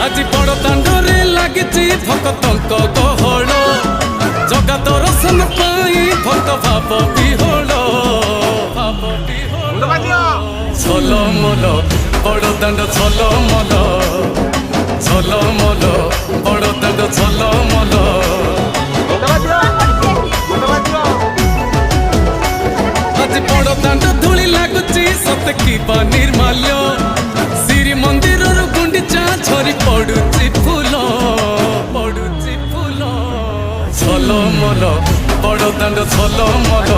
আজি বড় দাଣ୍ଡরে লাগিছি ভক্তଙ୍କ গহଳ জগা দর্শন পাই ভক্ত ভাব বিহଳ ঝলমল বড় দাণ্ড ঝলমল ঝলমল বড় দাণ্ড ঝলমল আজি বড় দাণ্ড ধূলি লাগুছি সতে কিবা নির্মাল্য শ্রী মন্দিরর গুন্ডিচা ঝরি পড়ুছি ফুল ঝলমল বড় দাণ্ড ঝলমল।